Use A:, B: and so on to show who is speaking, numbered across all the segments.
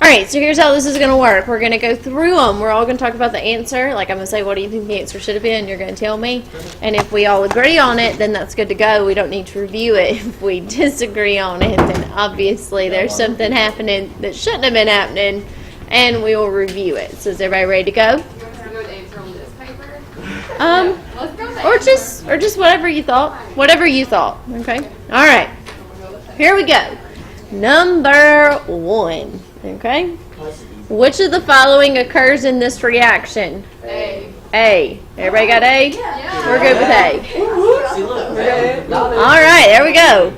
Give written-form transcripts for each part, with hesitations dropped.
A: Alright, so here's how this is going to work. We're going to go through them. We're all going to talk about the answer. Like, I'm going to say, what do you think the answer should have been? You're going to tell me. And if we all agree on it, then that's good to go. We don't need to review it. If we disagree on it, then obviously there's something happening that shouldn't have been happening, and we will review it. So is everybody ready to go? Or just whatever you thought. Whatever you thought. Okay? Alright. Here we go. Number 1. Okay? Which of the following occurs in this reaction?
B: A.
A: A. Everybody got A?
B: Yeah.
A: We're good with A. Alright, there we go.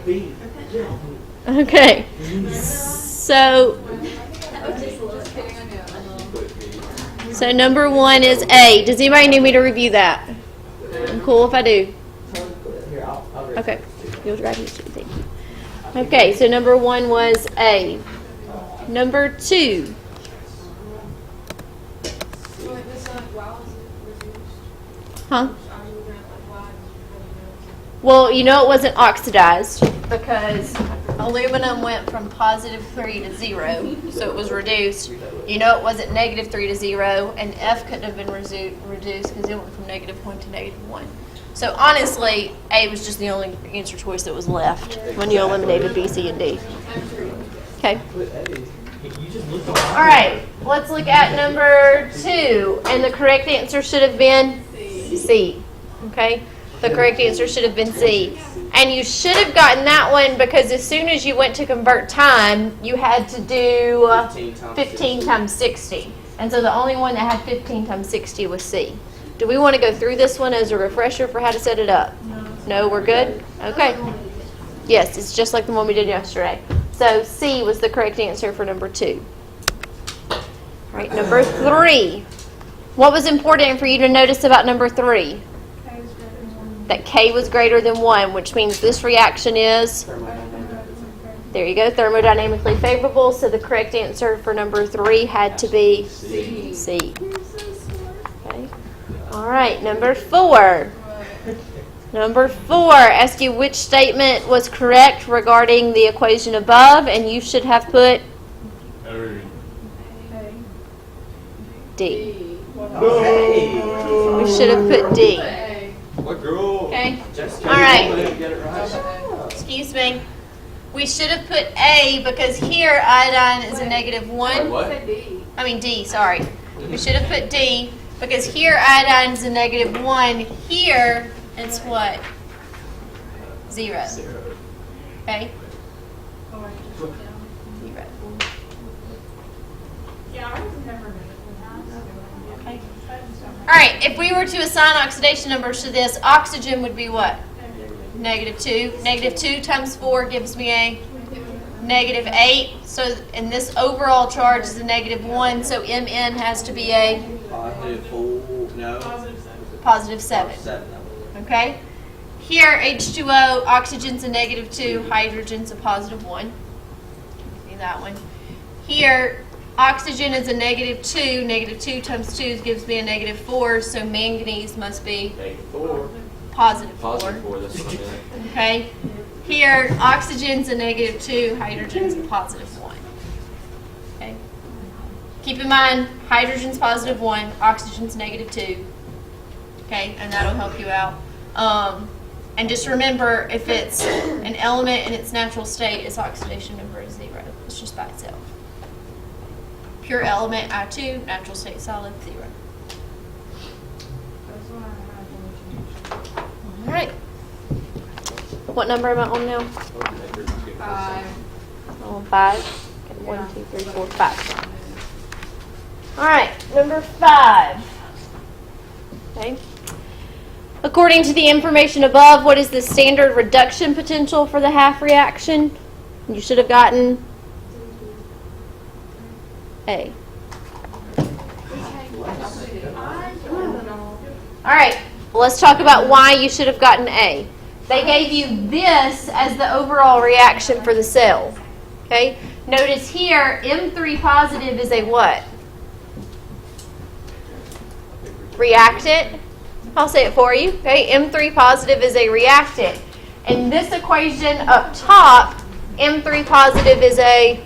A: Okay. So number 1 is A. Does anybody need me to review that? I'm cool if I do. Okay. You'll grab your sheet. Thank you. Okay, so number 1 was A. Number 2. Huh? Well, you know it wasn't oxidized because aluminum went from positive 3 to 0, so it was reduced. You know it wasn't negative 3 to 0, and F couldn't have been reduced because it went from negative 1 to negative 1. So honestly, A was just the only answer choice that was left when you eliminated B, C, and D. Okay. All right, let's look at number 2, and the correct answer should have been C. Okay, the correct answer should have been C. And you should have gotten that one because as soon as you went to convert time, you had to do 15 times 60. And so the only one that had 15 times 60 was C. Do we want to go through this one as a refresher for how to set it up? No, we're good? Okay. Yes, it's just like the one we did yesterday. So C was the correct answer for number 2. All right, number 3. What was important for you to notice about number 3? That K was greater than 1, which means this reaction is, there you go, thermodynamically favorable. So the correct answer for number 3 had to be C. Okay. All right, number 4. Number 4, ask you which statement was correct regarding the equation above, and you should have put D. We should have put D. Okay. All right. Excuse me. We should have put A because here iodine is a negative 1. I mean D, sorry. We should have put D because here iodine is a negative 1. Here it's what? 0. Okay? 0. Okay. All right, if we were to assign oxidation numbers to this, oxygen would be what? Negative 2. Negative 2 times 4 gives me a negative 8. So, and this overall charge is a negative 1, so Mn has to be a positive 7. Okay? Here, H2O, oxygen's a negative 2, hydrogen's a positive 1. See that one. Here, oxygen is a negative 2. Negative 2 times 2 gives me a negative 4, so manganese must be positive 4.
C: Positive 4, that's what I meant.
A: Okay? Here, oxygen's a negative 2, hydrogen's a positive 1. Okay? Keep in mind, hydrogen's positive 1, oxygen's negative 2. Okay? And that'll help you out. And just remember, if it's an element in its natural state, its oxidation number is 0. It's just by itself. Pure element, I2, natural state solid, 0. All right. What number am I on now?
B: 5.
A: I'm on 5. Okay, 1, 2, 3, 4, 5. All right, number 5. Okay. According to the information above, what is the standard reduction potential for the half reaction? You should have gotten A. All right, let's talk about why you should have gotten A. They gave you this as the overall reaction for the cell. Okay? Notice here, M3 positive is a what? Reactant. I'll say it for you. Okay? M3 positive is a reactant. And this equation up top, M3 positive is a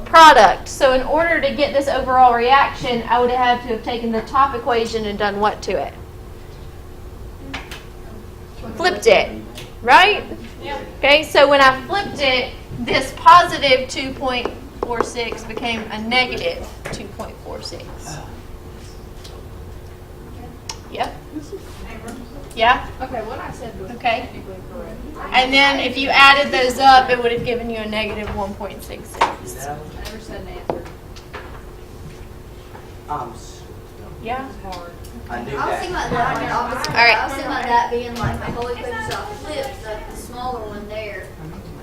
A: product. So in order to get this overall reaction, I would have had to have taken the top equation and done what to it? Flipped it, right? Okay, so when I flipped it, this positive 2.46 became a negative 2.46. Yep. Yeah?
B: Okay, what I said was
A: Okay.
B: technically correct.
A: And then if you added those up, it would have given you a negative 1.66.
B: I never said an answer.
A: Yeah?
B: It's hard.
C: I knew
D: I was thinking
C: that.
D: about that on the opposite.
A: All right.
D: I was thinking about that being like the whole equation, so I flipped the smaller one there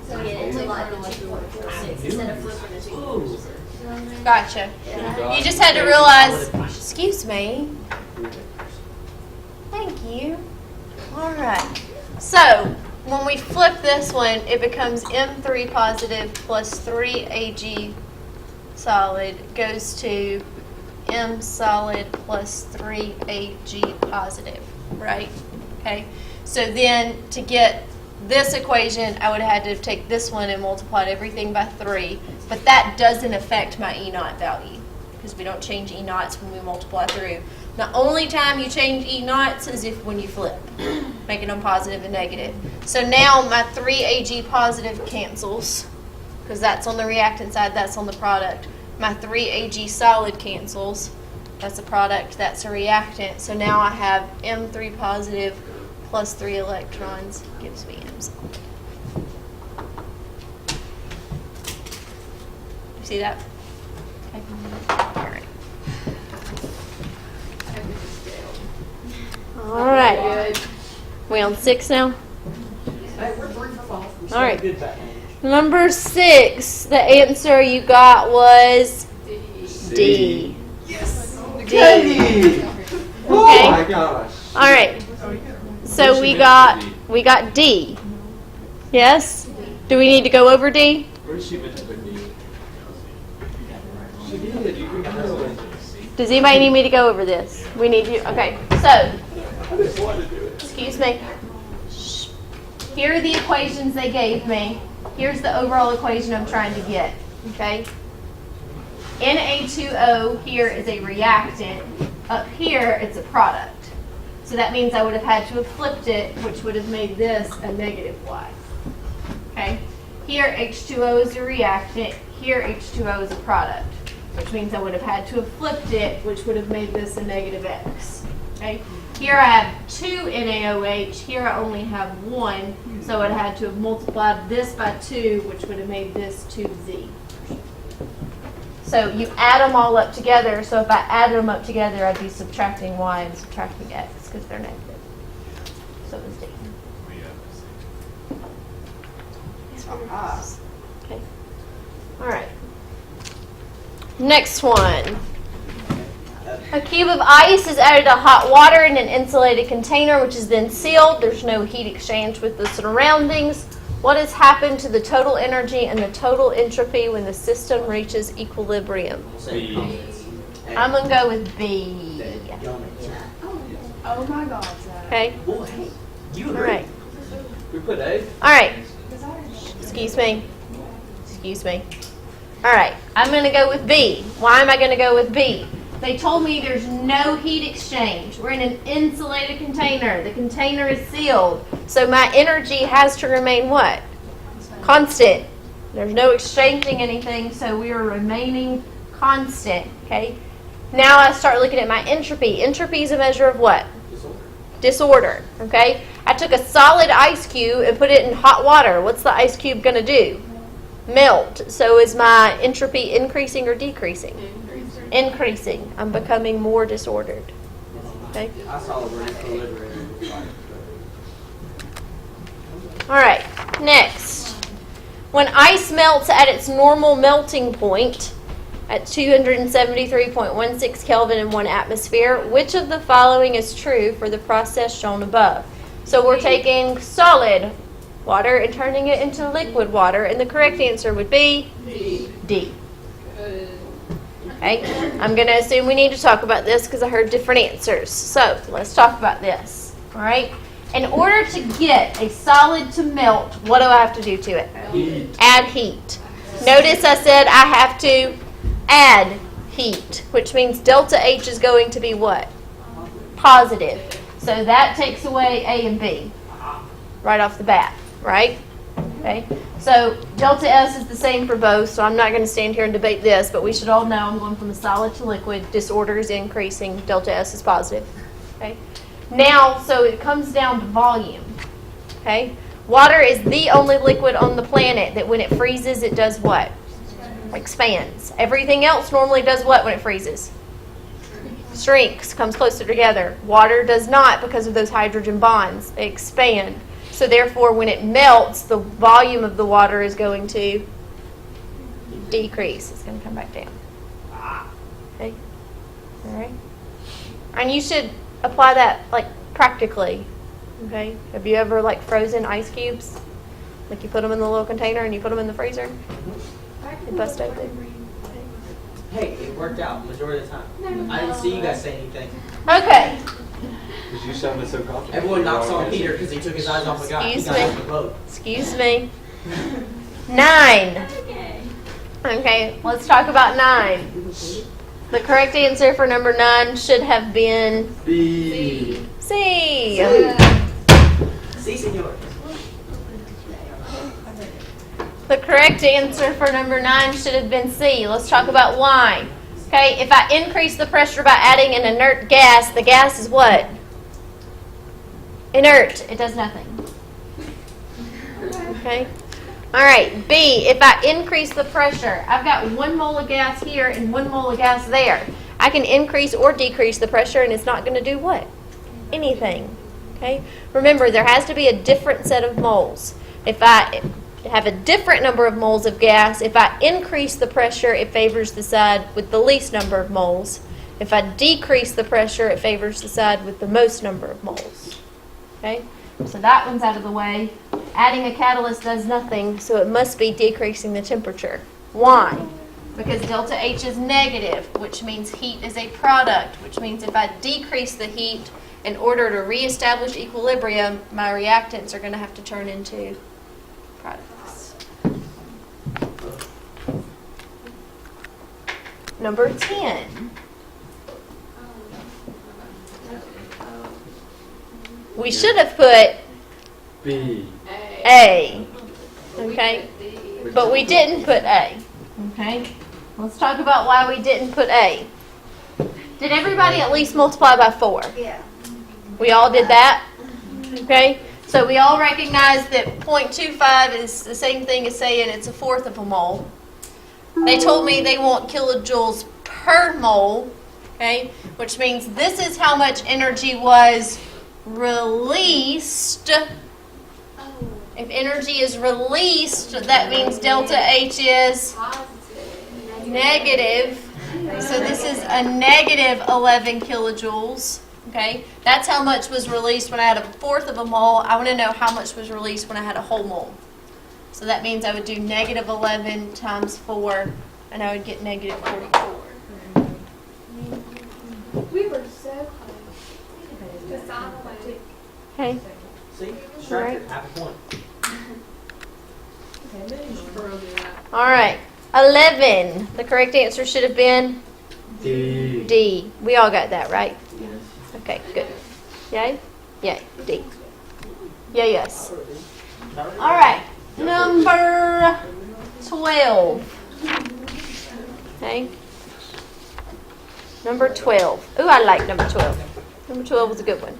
D: to get it to like the 2.46 instead of flipping the 2.46.
A: Gotcha.
D: Yeah.
A: You just had to realize, excuse me. Thank you. All right. So when we flip this one, it becomes M3 positive plus 3Ag solid goes to M solid plus 3Ag positive, right? Okay. So then to get this equation, I would have had to take this one and multiplied everything by 3. But that doesn't affect my E naught value because we don't change E naughts when we multiply through. The only time you change E naughts is if when you flip, making them positive and negative. So now my 3Ag positive cancels because that's on the reactant side, that's on the product. My 3Ag solid cancels. That's a product, that's a reactant. So now I have M3 positive plus 3 electrons gives me M solid. You see that? Okay. All right. All right. We on 6 now?
C: Hey, we're 3 for 5. We're
A: All right.
C: good back.
A: Number 6, the answer you got was D.
C: Yes.
A: D.
C: Okay. Oh
A: Okay.
C: my gosh.
A: All right. So we got D. Yes? Do we need to go over D?
E: Where did she meant to put D?
C: She did. You can do it.
A: Does anybody need me to go over this? We need you. Okay. So,
C: I just wanted to do it.
A: excuse me. Shh. Here are the equations they gave me. Here's the overall equation I'm trying to get. Okay? Na2O here is a reactant. Up here, it's a product. So that means I would have had to have flipped it, which would have made this a negative Y. Okay? Here, H2O is a reactant. Here, H2O is a product, which means I would have had to have flipped it, which would have made this a negative X. Okay? Here I have 2 NaOH. Here I only have 1. So I had to have multiplied this by 2, which would have made this 2Z. So you add them all up together. So if I added them up together, I'd be subtracting Y and subtracting X because they're negative. So it's D. Okay. All right. Next one. A cube of ice is added to hot water in an insulated container, which is then sealed. There's no heat exchange with the surroundings. What has happened to the total energy and the total entropy when the system reaches equilibrium?
E: B.
A: I'm going to go with B.
B: Oh my God, Zach.
A: Okay?
C: Boy, you
A: All
C: agree.
A: right.
C: We put A.
A: All right. Excuse me. Excuse me. All right. I'm going to go with B. Why am I going to go with B? They told me there's no heat exchange. We're in an insulated container. The container is sealed. So my energy has to remain what? Constant. There's no exchanging anything, so we are remaining constant. Okay? Now I start looking at my entropy. Entropy is a measure of what? Disorder. Okay? I took a solid ice cube and put it in hot water. What's the ice cube going to do? Melt. So is my entropy increasing or decreasing? Increasing. I'm becoming more disordered. Okay?
C: I saw the word equilibrium.
A: All right. Next. When ice melts at its normal melting point at 273.16 Kelvin in 1 atmosphere, which of the following is true for the process shown above? So we're taking solid water and turning it into liquid water, and the correct answer would be D. Okay, I'm going to assume we need to talk about this because I heard different answers. So let's talk about this. All right. In order to get a solid to melt, what do I have to do to it?
C: Heat.
A: Add heat. Notice I said I have to add heat, which means delta H is going to be what? Positive. So that takes away A and B right off the bat, right? Okay. So delta S is the same for both, so I'm not going to stand here and debate this, but we should all know I'm going from a solid to liquid. Disorder is increasing. Delta S is positive. Okay. Now, so it comes down to volume. Okay. Water is the only liquid on the planet that when it freezes, it does what? Expands. Everything else normally does what when it freezes? Shrinks, comes closer together. Water does not because of those hydrogen bonds. They expand. So therefore, when it melts, the volume of the water is going to decrease. It's going to come back down. Okay? All right? And you should apply that, like, practically. Okay? Have you ever, like, frozen ice cubes? Like, you put them in the little container and you put them in the freezer? They bust open.
E: Hey, it worked out majority of the time. I didn't see you guys say anything.
A: Okay.
C: Because you sounded so confident.
E: Everyone knocks on Peter because he took his eyes off the guy. He
A: Excuse
E: got
A: me.
E: off the boat.
A: Excuse me. 9. Okay, let's talk about 9. The correct answer for number 9 should have been
C: B.
A: C.
E: See, senor.
A: The correct answer for number 9 should have been C. Let's talk about why. Okay, if I increase the pressure by adding an inert gas, the gas is what? Inert. It does nothing. Okay. All right, B, if I increase the pressure, I've got 1 mole of gas here and 1 mole of gas there. I can increase or decrease the pressure and it's not going to do what? Anything. Okay? Remember, there has to be a different set of moles. If I have a different number of moles of gas, if I increase the pressure, it favors the side with the least number of moles. If I decrease the pressure, it favors the side with the most number of moles. Okay? So that one's out of the way. Adding a catalyst does nothing, so it must be decreasing the temperature. Why? Because delta H is negative, which means heat is a product, which means if I decrease the heat in order to reestablish equilibrium, my reactants are going to have to turn into products. Number 10. We should have put
C: B.
A: A. Okay? But we didn't put A. Okay? Let's talk about why we didn't put A. Did everybody at least multiply by 4?
D: Yeah.
A: We all did that? Okay? So we all recognize that 0.25 is the same thing as saying it's 1/4 of a mole. They told me they want kilojoules per mole, okay? Which means this is how much energy was released. If energy is released, that means delta H is negative. So this is a negative 11 kilojoules. Okay, that's how much was released when I had 1/4 of a mole. I want to know how much was released when I had a whole mole. So that means I would do negative 11 times 4, and I would get negative 44.
B: We were so close. Just on the way.
A: Okay.
E: See? Distracted. Half a point.
A: All right. 11. The correct answer should have been
C: D.
A: D. We all got that, right?
C: Yes.
A: Okay, good. Yay? Yay. D. Yeah, yes. All right. Number 12. Okay. Number 12. Ooh, I like number 12. Number 12 was a good one.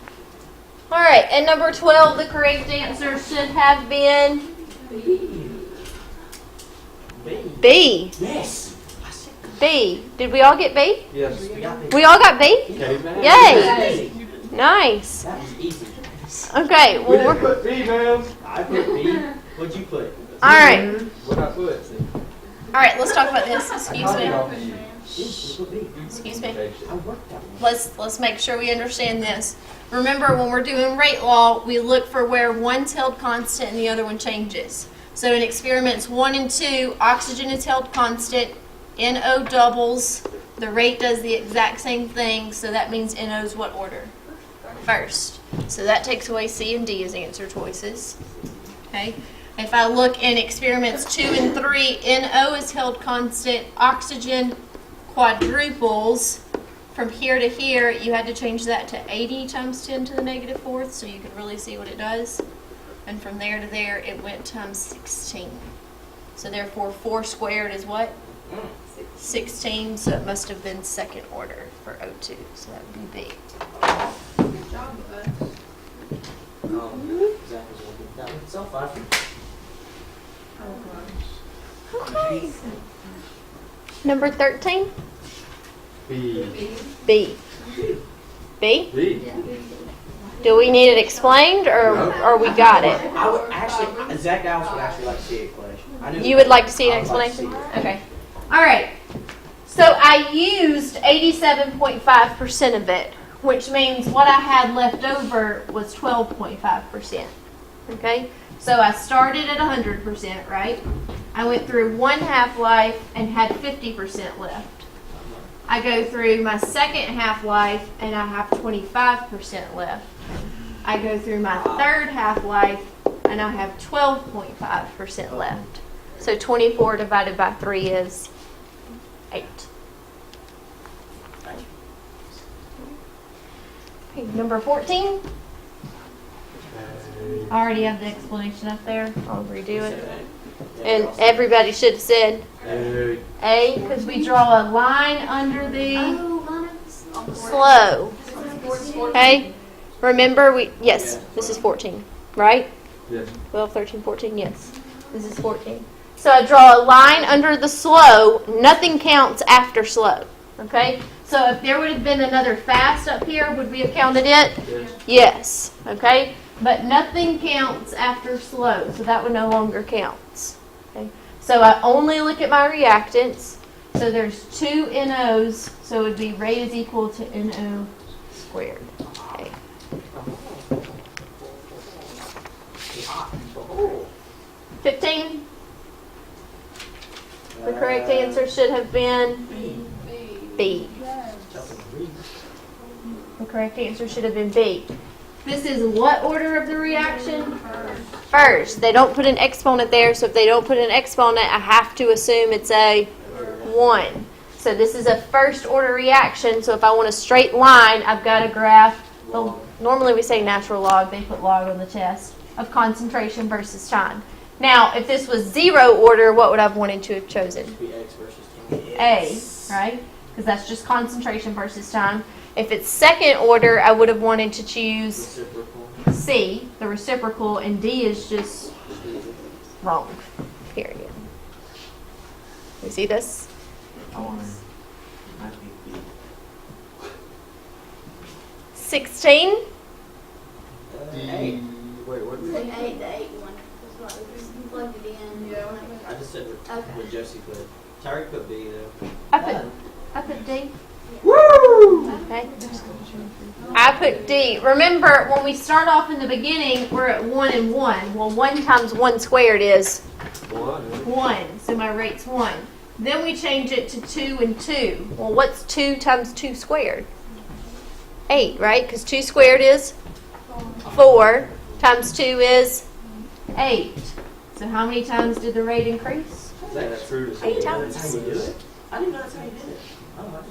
A: All right, and number 12, the correct answer should have been
E: B.
A: B.
E: Yes.
A: B. Did we all get B?
C: Yes.
E: We got B.
A: We all got B?
C: Caveman.
A: Yay.
E: Easy.
A: Nice.
E: That was easy.
A: Okay,
C: We
A: well,
C: didn't
A: we're,
C: put B, man.
E: I put B. What'd you put?
A: all right.
C: What I put?
A: All right, let's talk about this. Excuse me.
E: You put B.
A: Excuse me.
E: I worked that one.
A: Let's make sure we understand this. Remember, when we're doing rate law, we look for where one's held constant and the other one changes. So in experiments 1 and 2, oxygen is held constant, NO doubles. The rate does the exact same thing, so that means NO's what order? First. So that takes away C and D as answer choices. Okay. If I look in experiments 2 and 3, NO is held constant. Oxygen quadruples from here to here. You had to change that to 80 times 10 to the negative fourth so you could really see what it does. And from there to there, it went times 16. So therefore, 4 squared is what? 16, so it must have been second order for O2. So that would be B.
B: Good job, bud.
E: Zach was looking at that one himself.
A: Okay. Number 13?
C: B.
A: B. B?
C: B.
A: Do we need it explained or we got it?
E: I would actually, Zach Dallas would actually like to see an explanation. I knew
A: You would like to see an
E: I would like to
A: explanation?
E: see it.
A: Okay. All right. So I used 87.5% of it, which means what I had left over was 12.5%. Okay? So I started at 100%, right? I went through one half-life and had 50% left. I go through my second half-life and I have 25% left. I go through my third half-life and I have 12.5% left. So 24 divided by 3 is 8. Okay, number 14. I already have the explanation up there. I'll redo it. And everybody should have said
C: A.
A: A, because we draw a line under the
D: Oh, mine is
A: slow. Okay? Remember, yes, this is 14, right?
C: Yes.
A: 12, 13, 14, yes. This is 14. So I draw a line under the slow. Nothing counts after slow. Okay? So if there would have been another fast up here, would we have counted it?
C: Yes.
A: Yes. Okay? But nothing counts after slow, so that one no longer counts. Okay? So I only look at my reactants. So there's 2 NOs, so it would be rate is equal to NO squared. Okay. 15. The correct answer should have been B. The correct answer should have been B. This is what order of the reaction? First. They don't put an exponent there, so if they don't put an exponent, I have to assume it's a 1. So this is a first order reaction, so if I want a straight line, I've got to graph, normally we say natural log, they put log on the test, of concentration versus time. Now, if this was 0 order, what would I have wanted to have chosen?
E: X versus time.
A: A, right? Because that's just concentration versus time. If it's second order, I would have wanted to choose
E: Reciprocal.
A: C, the reciprocal, and D is just wrong, period. You see this? 16.
E: Hey, wait, what?
D: the 8 one. That's what we just plugged it in.
B: Yeah.
E: I just said
D: Okay.
E: what Josie put. Tyreek put B though.
A: I put D. Woo! Okay. I put D. Remember, when we start off in the beginning, we're at 1 and 1. Well, 1 times 1 squared is 1. So my rate's 1. Then we change it to 2 and 2. Well, what's 2 times 2 squared? 8, right? Because 2 squared is 4 times 2 is 8. So how many times did the rate increase?
C: Is that true to
A: 8
C: say?
A: times.
E: That's how you do it. I didn't know that's how you did it. Oh,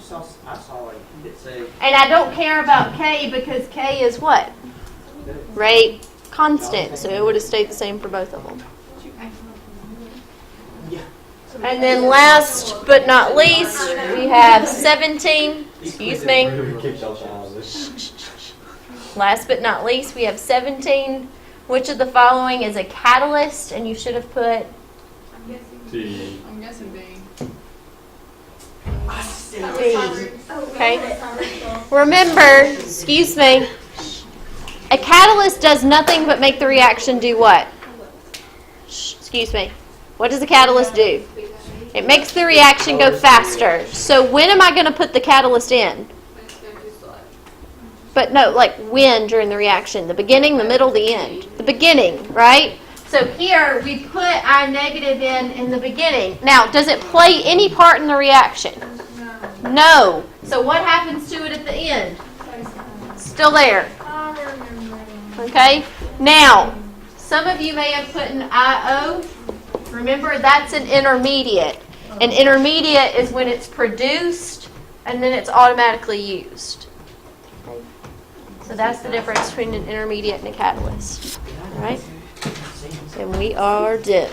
E: I saw like it say.
A: And I don't care about K because K is what? Rate constant. So it would have stayed the same for both of them.
E: Yeah.
A: And then last but not least, we have 17. Excuse me. Last but not least, we have 17. Which of the following is a catalyst? And you should have put
C: D.
B: I'm guessing B.
A: D. Okay. Remember, excuse me, a catalyst does nothing but make the reaction do what? Excuse me. What does a catalyst do? It makes the reaction go faster. So when am I going to put the catalyst in?
B: Let's go to slide.
A: But no, like when during the reaction? The beginning, the middle, the end. The beginning, right? So here we put our negative in the beginning. Now, does it play any part in the reaction? No. So what happens to it at the end? Still there. Okay? Now, some of you may have put an IO. Remember, that's an intermediate. An intermediate is when it's produced and then it's automatically used. Okay? So that's the difference between an intermediate and a catalyst. All right? And we are done.